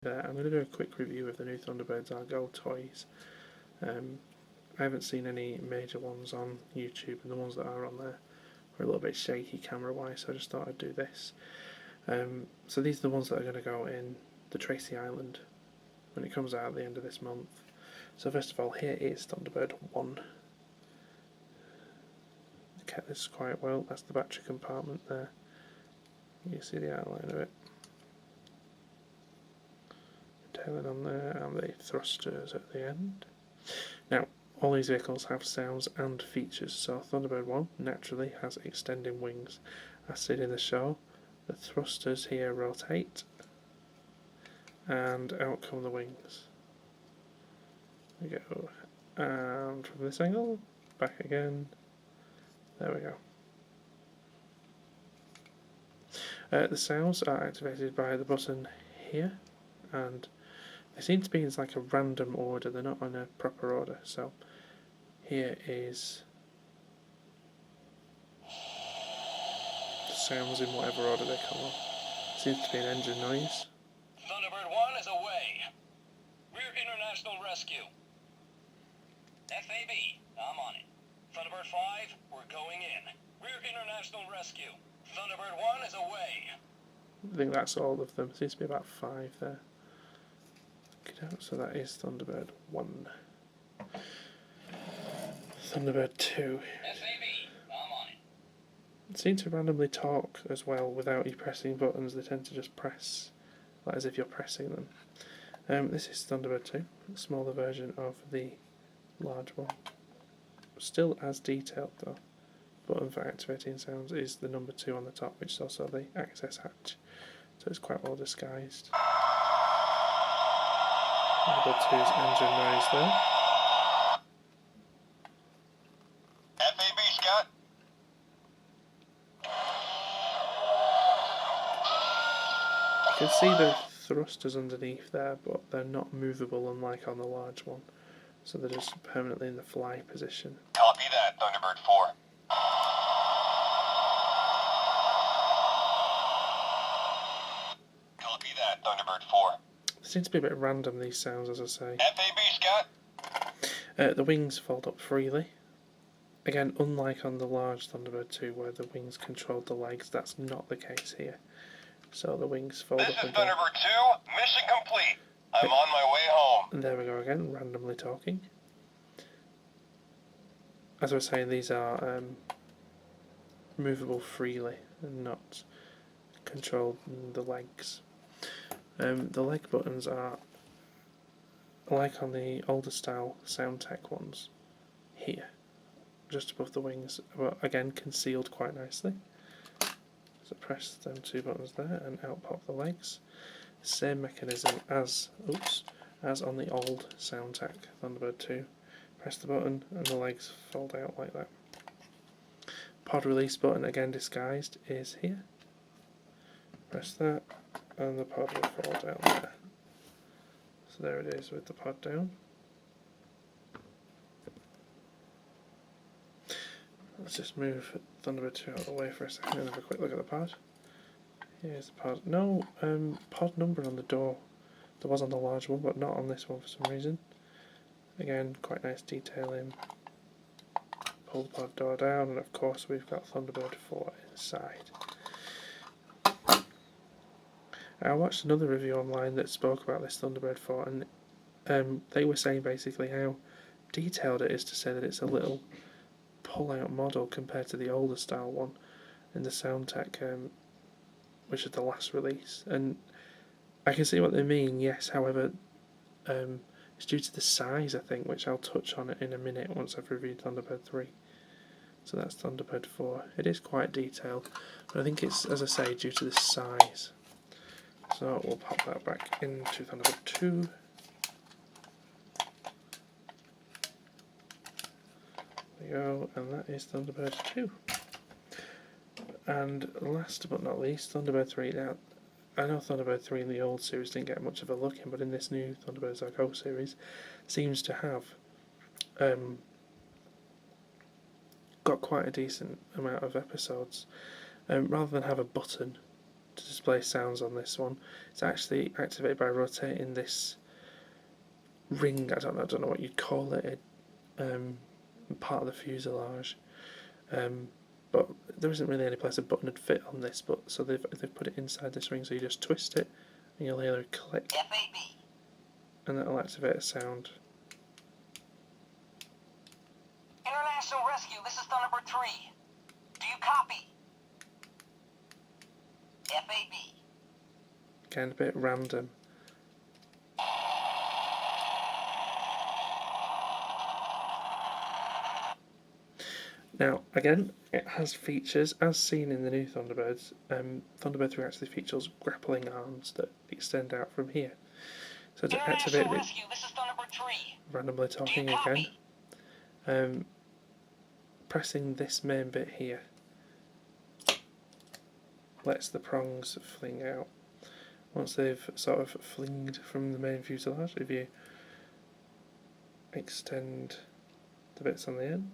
I'm going to do a quick review of the new Thunderbirds Go toys. I haven't seen any major ones on YouTube, and the ones that are on there are a little bit shaky camera wise, so I just thought I'd do this. So these are the ones that are going to go in the Tracy Island when it comes out at the end of this month. So first of all, here is Thunderbird 1. I kept this quite well. That's the battery compartment there. You can see the outline of it. Tailing on there, and the thrusters at the end. Now, all these vehicles have sounds and features, so Thunderbird 1 naturally has extending wings. As seen in the show, the thrusters here rotate, and out come the wings. There we go. And from this angle, back again. There we go. The sounds are activated by the button here, and they seem to be in like a random order, they're not on a proper order. So here is the sounds in whatever order they come on. Seems to be an engine noise. Thunderbird 1 is away. Rear International Rescue. FAB, I'm on it. Thunderbird 5, we're going in. Rear International Rescue. Thunderbird 1 is away. I think that's all of them. Seems to be about 5 there. So that is Thunderbird 1. Thunderbird 2. FAB, I'm on it. They seem to randomly talk as well without you pressing buttons. They tend to just press, like as if you're pressing them. This is Thunderbird 2, a smaller version of the large one. Still as detailed though. Button for activating sounds is the number 2 on the top, which is also the access hatch. So it's quite well disguised. Number 2's engine noise there. FAB, Scott. You can see the thrusters underneath there, but they're not movable unlike on the large one. So they're just permanently in the fly position. Copy that, Thunderbird 4. Copy that, Thunderbird 4. They seem to be a bit random, these sounds, as I say. FAB, Scott. The wings fold up freely. Again, unlike on the large Thunderbird 2 where the wings controlled the legs, that's not the case here. So the wings fold This up is again. Thunderbird 2, mission complete. I'm on my way home. And there we go again, randomly talking. As I was saying, these are movable freely and not controlled in the legs. The leg buttons are like on the older style Soundtech ones here, just above the wings, but again concealed quite nicely. So press them 2 buttons there and out pop the legs. Same mechanism as on the old Soundtech Thunderbird 2. Press the button and the legs fold out like that. Pod release button, again disguised, is here. Press that and the pod will fall down there. So there it is with the pod down. Let's just move Thunderbird 2 out of the way for a second and have a quick look at the pod. Here's the pod. No pod number on the door. There was on the large one, but not on this one for some reason. Again, quite nice detailing. Pull the pod door down, and of course we've got Thunderbird 4 inside. I watched another review online that spoke about this Thunderbird 4, and they were saying basically how detailed it is to say that it's a little pull-out model compared to the older style one in the Soundtech, which is the last release. And I can see what they mean, yes, however, it's due to the size, I think, which I'll touch on in a minute once I've reviewed Thunderbird 3. So that's Thunderbird 4. It is quite detailed, but I think it's, as I say, due to the size. So we'll pop that back into Thunderbird 2. There we go, and that is Thunderbird 2. And last but not least, Thunderbird 3. Now, I know Thunderbird 3 in the old series didn't get much of a look in, but in this new Thunderbirds Go series, seems to have got quite a decent amount of episodes. Rather than have a button to display sounds on this one. It's actually activated by rotating this ring. I don't know what you'd call it. Part of the fuselage. But there isn't really any place a button would fit on this. But so they've put it inside this ring. So you just twist it, and you'll hear a click, and that'll activate a sound. International Rescue, this is Thunderbird 3. Do you copy? FAB. Again, a bit random. Now, again, it has features, as seen in the new Thunderbirds. Thunderbird 3 actually features grappling arms that extend out from here. So to activate it, Rescue, this is Thunderbird 3. randomly talking again, pressing this main bit here lets the prongs fling out. Once they've sort of flinged from the main fuselage, if you extend the bits on the end,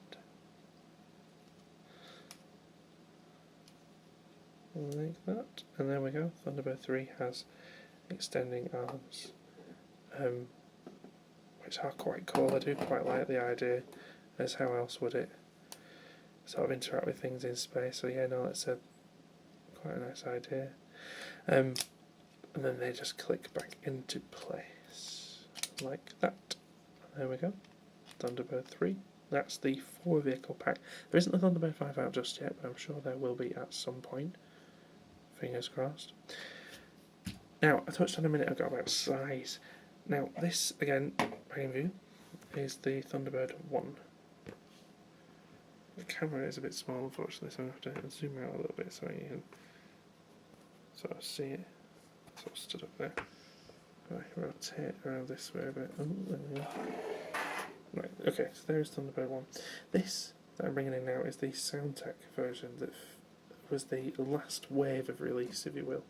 like that, and there we go. Thunderbird 3 has extending arms, which are quite cool. I do quite like the idea, as how else would it sort of interact with things in space. So yeah, no, that's quite a nice idea. And then they just click back into place like that. There we go. Thunderbird 3. That's the 4 vehicle pack. There isn't a Thunderbird 5 out just yet, but I'm sure there will be at some point. Fingers crossed. Now, I touched on a minute ago about size. Now, this, again, main view, is the Thunderbird 1. The camera is a bit small, unfortunately, so I'm going to have to zoom out a little bit so you can sort of see it. Sort of stood up there. Right, rotate around this way a bit. Oh, there we go. Right, okay, so there's Thunderbird 1. This that I'm bringing in now is the Soundtech version that was the last wave of release, if you will.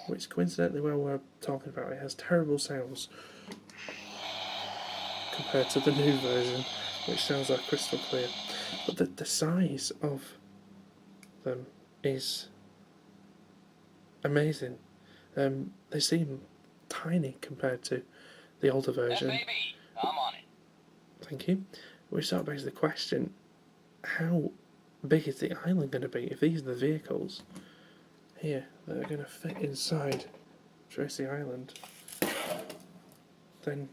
Which, coincidentally, while we're talking about it, has terrible sounds compared to the new version, which sounds like crystal clear. But the size of them is amazing. They seem tiny compared to the older version. FAB, I'm on it. Thank you. Which sort of begs the question, how big is the island going to be if these are the vehicles here that are going to fit inside Tracy Island? Then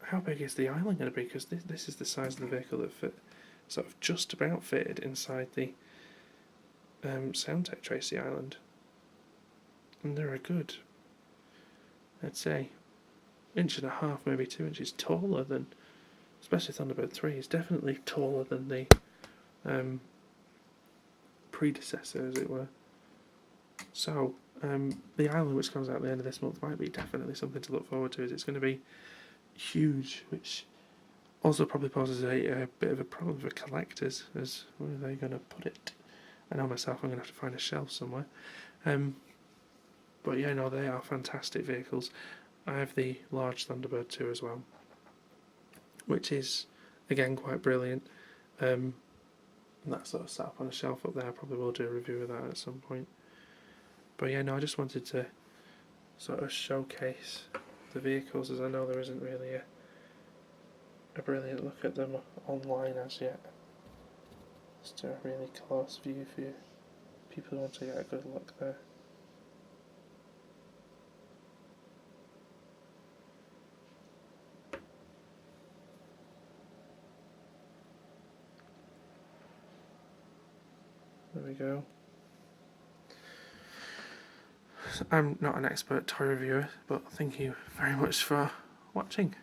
how big is the island going to be? Because this is the size of the vehicle that fit, sort of just about fitted inside the Soundtech Tracy Island. And they're a good, I'd say, 1.5 inches, maybe 2 inches taller than, especially Thunderbird 3 is definitely taller than the predecessor, as it were. So, the island, which comes out at the end of this month, might be definitely something to look forward to, as it's going to be huge, which also probably poses a bit of a problem for collectors, as where are they going to put it? I know myself, I'm going to have to find a shelf somewhere. But yeah, no, they are fantastic vehicles. I have the large Thunderbird 2 as well, which is, again, quite brilliant. And that's sort of sat up on a shelf up there. I probably will do a review of that at some point. But yeah, no, I just wanted to sort of showcase the vehicles, as I know there isn't really a brilliant look at them online as yet. Just do a really close view for you people who want to get a good look there. There we go. I'm not an expert toy reviewer, but thank you very much for watching.